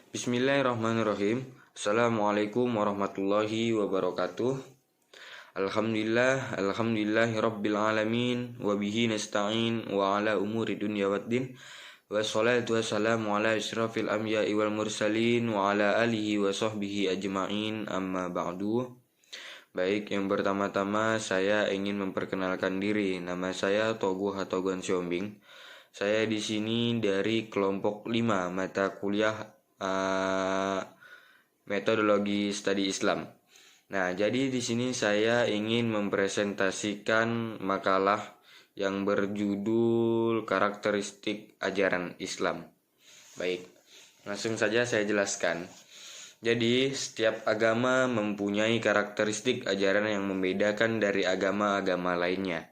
Bismillahirrahmanirrahim. Assalamualaikum warahmatullahi wabarakatuh. Alhamdulillahirabbil alamin wa bihi nasta'in wa ala umuri dunya waddin. Wassalatu wassalamu ala asyrafil anbiya'i wal mursalin wa ala alihi wa sahbihi ajma'in, amma ba'du. Baik, yang pertama-tama saya ingin memperkenalkan diri. Nama saya Toguh Hatogan Siombing. Saya di sini dari kelompok 5 mata kuliah metodologi studi Islam. Nah, jadi di sini saya ingin mempresentasikan makalah yang berjudul karakteristik ajaran Islam. Baik, langsung saja saya jelaskan. Jadi, setiap agama mempunyai karakteristik ajaran yang membedakan dari agama-agama lainnya.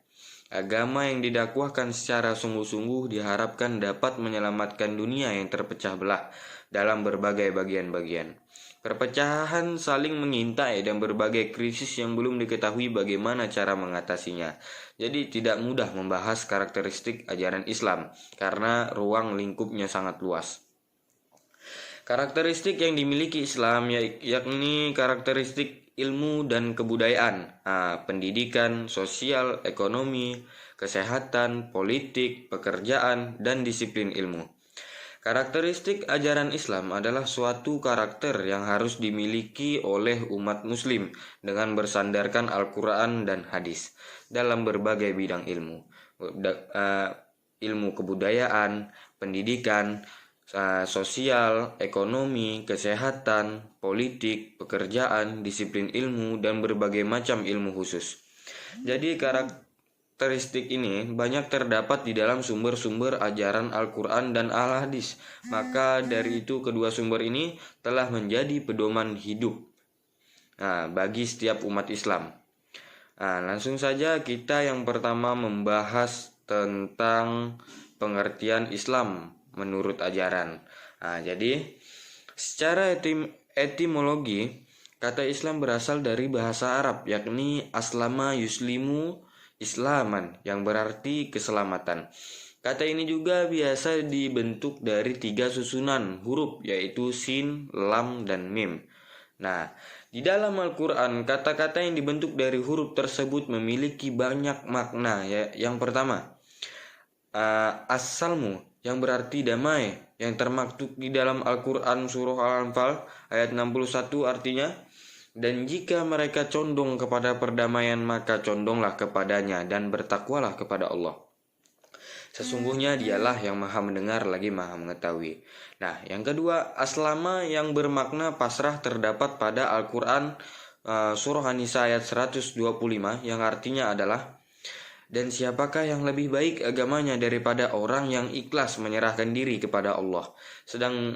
Agama yang didakwahkan secara sungguh-sungguh diharapkan dapat menyelamatkan dunia yang terpecah belah dalam berbagai bagian-bagian. Perpecahan saling mengintai dan berbagai krisis yang belum diketahui bagaimana cara mengatasinya. Jadi tidak mudah membahas karakteristik ajaran Islam karena ruang lingkupnya sangat luas. Karakteristik yang dimiliki Islam yakni karakteristik ilmu dan kebudayaan, pendidikan, sosial, ekonomi, kesehatan, politik, pekerjaan, dan disiplin ilmu. Karakteristik ajaran Islam adalah suatu karakter yang harus dimiliki oleh umat muslim dengan bersandarkan Al-Quran dan hadis dalam berbagai bidang ilmu. Ilmu kebudayaan, pendidikan, sosial, ekonomi, kesehatan, politik, pekerjaan, disiplin ilmu, dan berbagai macam ilmu khusus. Jadi karakteristik ini banyak terdapat di dalam sumber-sumber ajaran Al-Quran dan Al-Hadis. Maka dari itu kedua sumber ini telah menjadi pedoman hidup bagi setiap umat Islam. Langsung saja kita yang pertama membahas tentang pengertian Islam menurut ajaran. Jadi secara etimologi kata Islam berasal dari bahasa Arab yakni aslama yuslimu islaman yang berarti keselamatan. Kata ini juga biasa dibentuk dari 3 susunan huruf yaitu sin, lam, dan mim. Nah, di dalam Al-Quran kata-kata yang dibentuk dari huruf tersebut memiliki banyak makna. Yang pertama, as-salmu yang berarti damai, yang termaktub di dalam Al-Quran surah Al-Anfal ayat 61 artinya, dan jika mereka condong kepada perdamaian maka condonglah kepadanya dan bertakwalah kepada Allah. Sesungguhnya dialah yang maha mendengar lagi maha mengetahui. Nah, yang kedua, aslama yang bermakna pasrah terdapat pada Al-Quran surah An-Nisa ayat 125 yang artinya adalah, dan siapakah yang lebih baik agamanya daripada orang yang ikhlas menyerahkan diri kepada Allah, sedang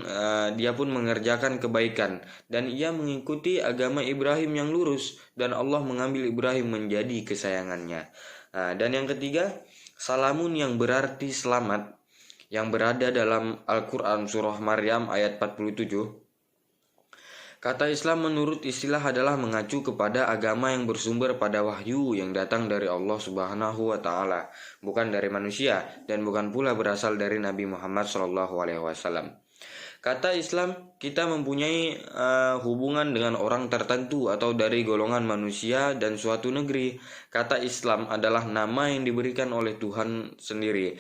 dia pun mengerjakan kebaikan, dan ia mengikuti agama Ibrahim yang lurus, dan Allah mengambil Ibrahim menjadi kesayangannya. Dan yang ketiga, salamun yang berarti selamat, yang berada dalam Al-Quran surah Maryam ayat 47. Kata Islam menurut istilah adalah mengacu kepada agama yang bersumber pada wahyu yang datang dari Allah Subhanahu wa taala, bukan dari manusia dan bukan pula berasal dari Nabi Muhammad SAW. Kata Islam, kita mempunyai hubungan dengan orang tertentu atau dari golongan manusia dan suatu negeri. Kata Islam adalah nama yang diberikan oleh Tuhan sendiri.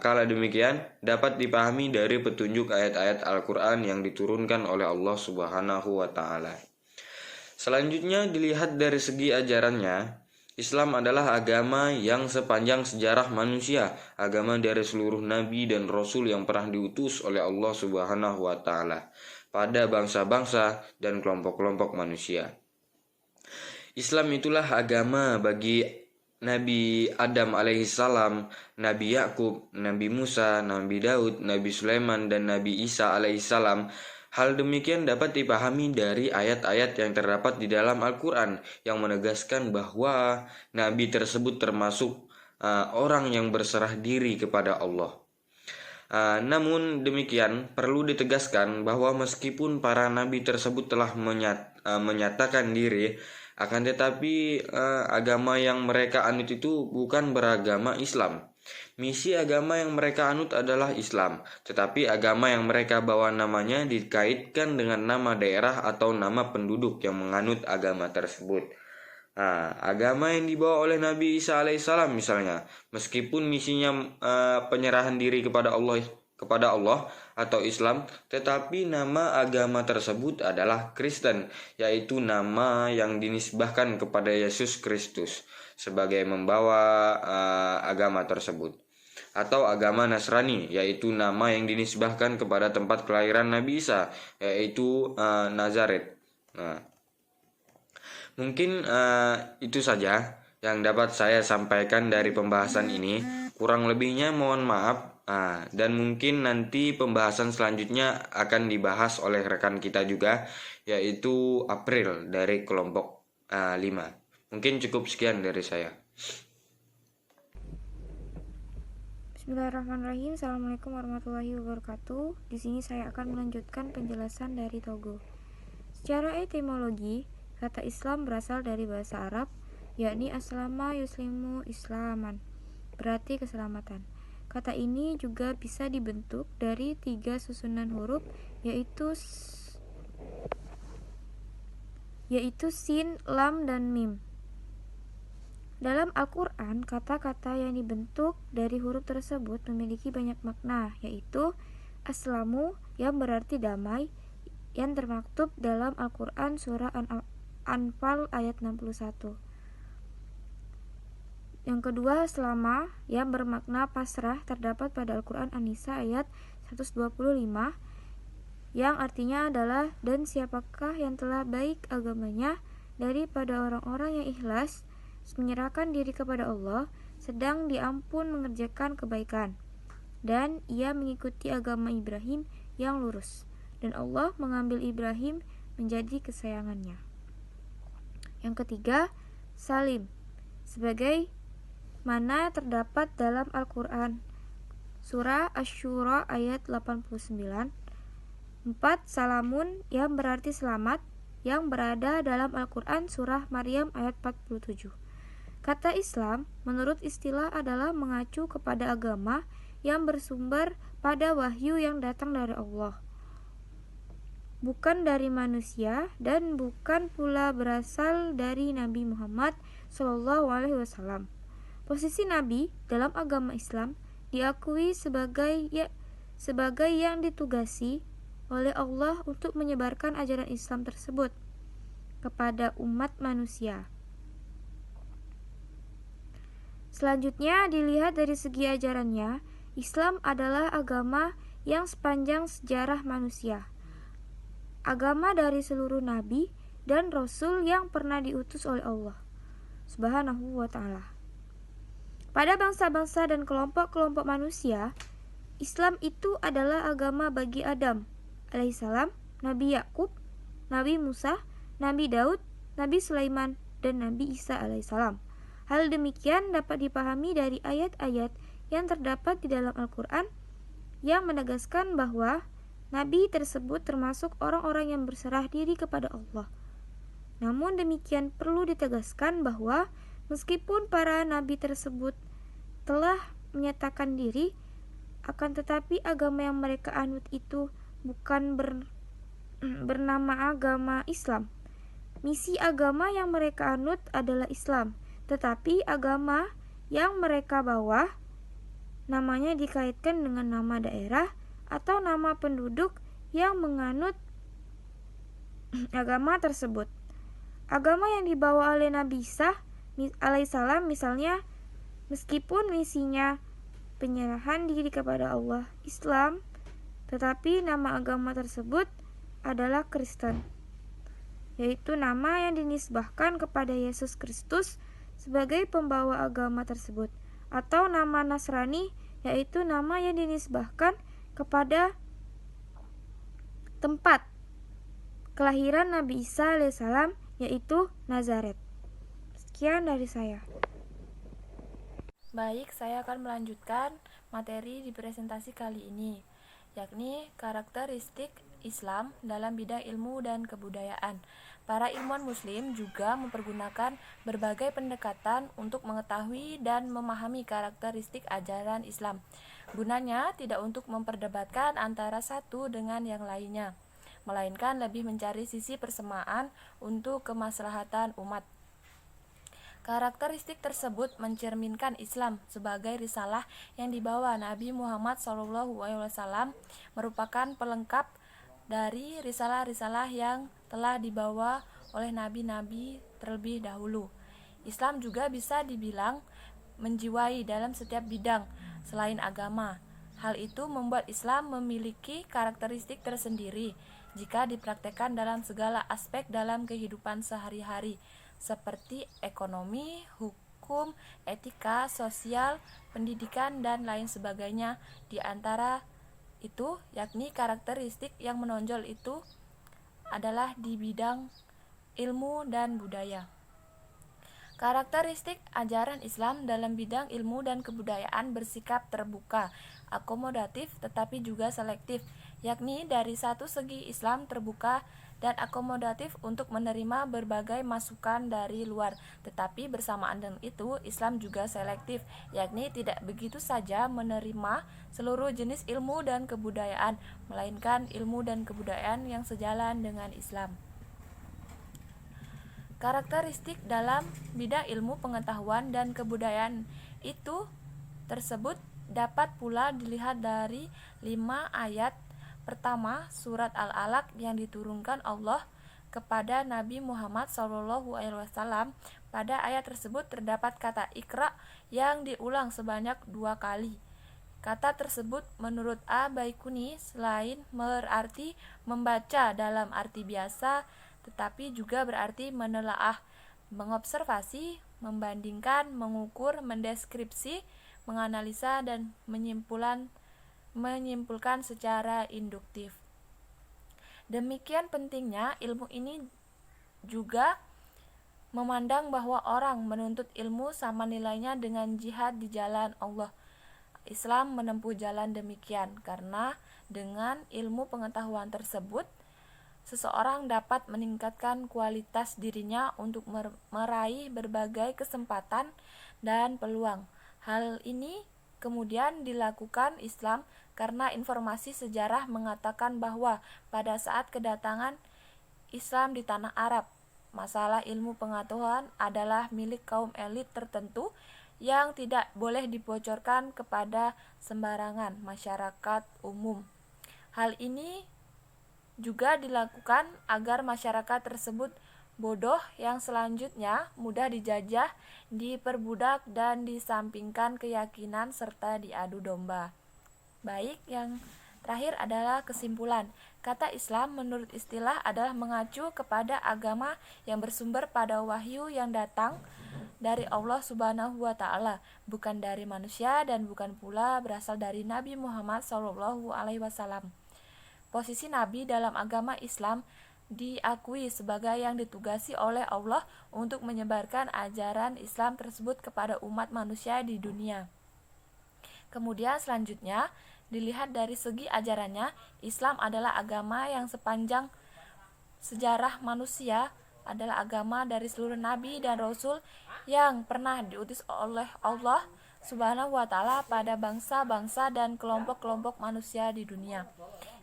Kala demikian, dapat dipahami dari petunjuk ayat-ayat Al-Quran yang diturunkan oleh Allah Subhanahu wa Ta'ala. Selanjutnya, dilihat dari segi ajarannya, Islam adalah agama yang sepanjang sejarah manusia, agama dari seluruh nabi dan rasul yang pernah diutus oleh Allah Subhanahu wa taala pada bangsa-bangsa dan kelompok-kelompok manusia. Islam itulah agama bagi Nabi Adam alaihissalam, Nabi Yakub, Nabi Musa, Nabi Daud, Nabi Sulaiman, dan Nabi Isa alaihissalam. Hal demikian dapat dipahami dari ayat-ayat yang terdapat di dalam Al-Quran yang menegaskan bahwa Nabi tersebut termasuk orang yang berserah diri kepada Allah. Namun demikian perlu ditegaskan bahwa meskipun para Nabi tersebut telah menyatakan diri, akan tetapi agama yang mereka anut itu bukan beragama Islam. Misi agama yang mereka anut adalah Islam, tetapi agama yang mereka bawa namanya dikaitkan dengan nama daerah atau nama penduduk yang menganut agama tersebut. Nah, agama yang dibawa oleh Nabi Isa alaihissalam misalnya, meskipun misinya penyerahan diri kepada Allah atau Islam, tetapi nama agama tersebut adalah Kristen, yaitu nama yang dinisbahkan kepada Yesus Kristus sebagai membawa agama tersebut. Atau agama Nasrani, yaitu nama yang dinisbahkan kepada tempat kelahiran Nabi Isa, yaitu Nazaret. Nah, mungkin itu saja yang dapat saya sampaikan dari pembahasan ini. Kurang lebihnya mohon maaf. Dan mungkin nanti pembahasan selanjutnya akan dibahas oleh rekan kita juga, yaitu April dari kelompok 5. Mungkin cukup sekian dari saya. Bismillahirrahmanirrahim. Assalamualaikum warahmatullahi wabarakatuh. Di sini saya akan melanjutkan penjelasan dari Togo. Secara etimologi, kata Islam berasal dari bahasa Arab, yakni aslama yuslimu islaman, berarti keselamatan. Kata ini juga bisa dibentuk dari 3 susunan huruf, yaitu sin, lam, dan mim. Dalam Al-Quran, kata-kata yang dibentuk dari huruf tersebut memiliki banyak makna, yaitu aslamu yang berarti damai, yang termaktub dalam Al-Quran surah Anfal ayat 61. Yang kedua, selama yang bermakna pasrah, terdapat pada Al-Quran An-Nisa ayat 125, yang artinya adalah, dan siapakah yang telah baik agamanya daripada orang-orang yang ikhlas menyerahkan diri kepada Allah, sedang diampun mengerjakan kebaikan, dan ia mengikuti agama Ibrahim yang lurus, dan Allah mengambil Ibrahim menjadi kesayangannya. Yang ketiga, salim, sebagai mana terdapat dalam Al-Quran surah Asy-Syura ayat 89. 4. Salamun yang berarti selamat, yang berada dalam Al-Quran surah Maryam ayat 47. Kata Islam menurut istilah adalah mengacu kepada agama yang bersumber pada wahyu yang datang dari Allah, bukan dari manusia, dan bukan pula berasal dari Nabi Muhammad SAW. Posisi Nabi dalam agama Islam diakui sebagai yang ditugasi oleh Allah untuk menyebarkan ajaran Islam tersebut kepada umat manusia. Selanjutnya, dilihat dari segi ajarannya, Islam adalah agama yang sepanjang sejarah manusia, agama dari seluruh nabi dan rasul yang pernah diutus oleh Allah Subhanahu wa ta'ala. Pada bangsa-bangsa dan kelompok-kelompok manusia, Islam itu adalah agama bagi Adam alaihissalam, Nabi Yakub, Nabi Musa, Nabi Daud, Nabi Sulaiman, dan Nabi Isa alaihissalam. Hal demikian dapat dipahami dari ayat-ayat yang terdapat di dalam Al-Quran yang menegaskan bahwa Nabi tersebut termasuk orang-orang yang berserah diri kepada Allah. Namun demikian perlu ditegaskan bahwa meskipun para Nabi tersebut telah menyatakan diri, akan tetapi agama yang mereka anut itu bukan bernama agama Islam. Misi agama yang mereka anut adalah Islam, tetapi agama yang mereka bawa namanya dikaitkan dengan nama daerah atau nama penduduk yang menganut agama tersebut. Agama yang dibawa oleh Nabi Isa alaihissalam misalnya, meskipun misinya penyerahan diri kepada Allah, Islam, tetapi nama agama tersebut adalah Kristen, yaitu nama yang dinisbahkan kepada Yesus Kristus sebagai pembawa agama tersebut, atau nama Nasrani, yaitu nama yang dinisbahkan kepada tempat kelahiran Nabi Isa alaihissalam, yaitu Nazaret. Sekian dari saya. Baik, saya akan melanjutkan materi di presentasi kali ini. yakni karakteristik Islam dalam bidang ilmu dan kebudayaan. Para ilmuwan muslim juga mempergunakan berbagai pendekatan untuk mengetahui dan memahami karakteristik ajaran Islam. Gunanya tidak untuk memperdebatkan antara satu dengan yang lainnya, melainkan lebih mencari sisi persamaan untuk kemaslahatan umat. Karakteristik tersebut mencerminkan Islam sebagai risalah yang dibawa Nabi Muhammad SAW, merupakan pelengkap dari risalah-risalah yang telah dibawa oleh nabi-nabi terlebih dahulu. Islam juga bisa dibilang menjiwai dalam setiap bidang selain agama. Hal itu membuat Islam memiliki karakteristik tersendiri jika dipraktekkan dalam segala aspek dalam kehidupan sehari-hari, seperti ekonomi, hukum, etika, sosial, pendidikan, dan lain sebagainya. Di antara itu, yakni karakteristik yang menonjol itu adalah di bidang ilmu dan budaya. Karakteristik ajaran Islam dalam bidang ilmu dan kebudayaan bersikap terbuka, akomodatif, tetapi juga selektif, yakni dari satu segi Islam terbuka dan akomodatif untuk menerima berbagai masukan dari luar, tetapi bersamaan dengan itu Islam juga selektif, yakni tidak begitu saja menerima seluruh jenis ilmu dan kebudayaan, melainkan ilmu dan kebudayaan yang sejalan dengan Islam. Karakteristik dalam bidang ilmu pengetahuan dan kebudayaan itu tersebut dapat pula dilihat dari 5 ayat pertama surat Al-Alaq yang diturunkan Allah kepada Nabi Muhammad SAW. Pada ayat tersebut terdapat kata Iqra yang diulang sebanyak 2 kali. Kata tersebut menurut Al-Baikuni selain berarti membaca dalam arti biasa, tetapi juga berarti menelaah, mengobservasi, membandingkan, mengukur, mendeskripsi, menganalisa, dan menyimpulkan secara induktif. Demikian pentingnya ilmu ini juga memandang bahwa orang menuntut ilmu sama nilainya dengan jihad di jalan Allah. Islam menempuh jalan demikian karena dengan ilmu pengetahuan tersebut seseorang dapat meningkatkan kualitas dirinya untuk meraih berbagai kesempatan dan peluang. Hal ini kemudian dilakukan Islam karena informasi sejarah mengatakan bahwa pada saat kedatangan Islam di tanah Arab, masalah ilmu pengetahuan adalah milik kaum elit tertentu yang tidak boleh dibocorkan kepada sembarangan masyarakat umum. Hal ini juga dilakukan agar masyarakat tersebut bodoh yang selanjutnya mudah dijajah, diperbudak, dan disampingkan keyakinan serta diadu domba. Baik, yang terakhir adalah kesimpulan. Kata Islam menurut istilah adalah mengacu kepada agama yang bersumber pada wahyu yang datang dari Allah Subhanahu wa Ta'ala, bukan dari manusia dan bukan pula berasal dari Nabi Muhammad SAW. Posisi Nabi dalam agama Islam diakui sebagai yang ditugasi oleh Allah untuk menyebarkan ajaran Islam tersebut kepada umat manusia di dunia. Kemudian selanjutnya dilihat dari segi ajarannya, Islam adalah agama yang sepanjang sejarah manusia adalah agama dari seluruh nabi dan rasul yang pernah diutus oleh Allah Subhanahu wa Ta'ala pada bangsa-bangsa dan kelompok-kelompok manusia di dunia.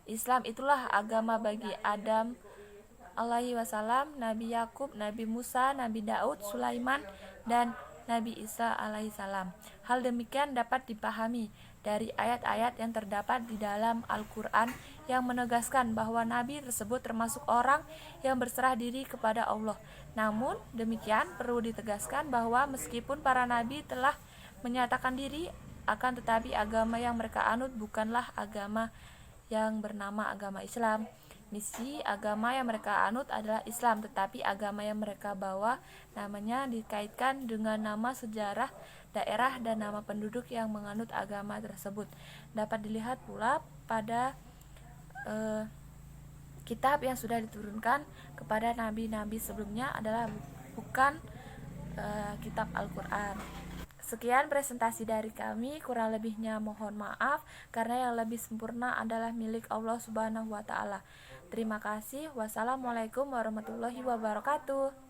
Islam itulah agama bagi Adam alaihi wasallam, Nabi Yakub, Nabi Musa, Nabi Daud, Sulaiman, dan Nabi Isa alaihi salam. Hal demikian dapat dipahami dari ayat-ayat yang terdapat di dalam Al-Quran yang menegaskan bahwa Nabi tersebut termasuk orang yang berserah diri kepada Allah. Namun demikian perlu ditegaskan bahwa meskipun para Nabi telah menyatakan diri, akan tetapi agama yang mereka anut bukanlah agama yang bernama agama Islam. Misi agama yang mereka anut adalah Islam, tetapi agama yang mereka bawa namanya dikaitkan dengan nama sejarah daerah dan nama penduduk yang menganut agama tersebut. Dapat dilihat pula pada kitab yang sudah diturunkan kepada nabi-nabi sebelumnya adalah bukan kitab Al-Quran. Sekian presentasi dari kami, kurang lebihnya mohon maaf karena yang lebih sempurna adalah milik Allah Subhanahu wa taala. Terima kasih. Wassalamualaikum warahmatullahi wabarakatuh.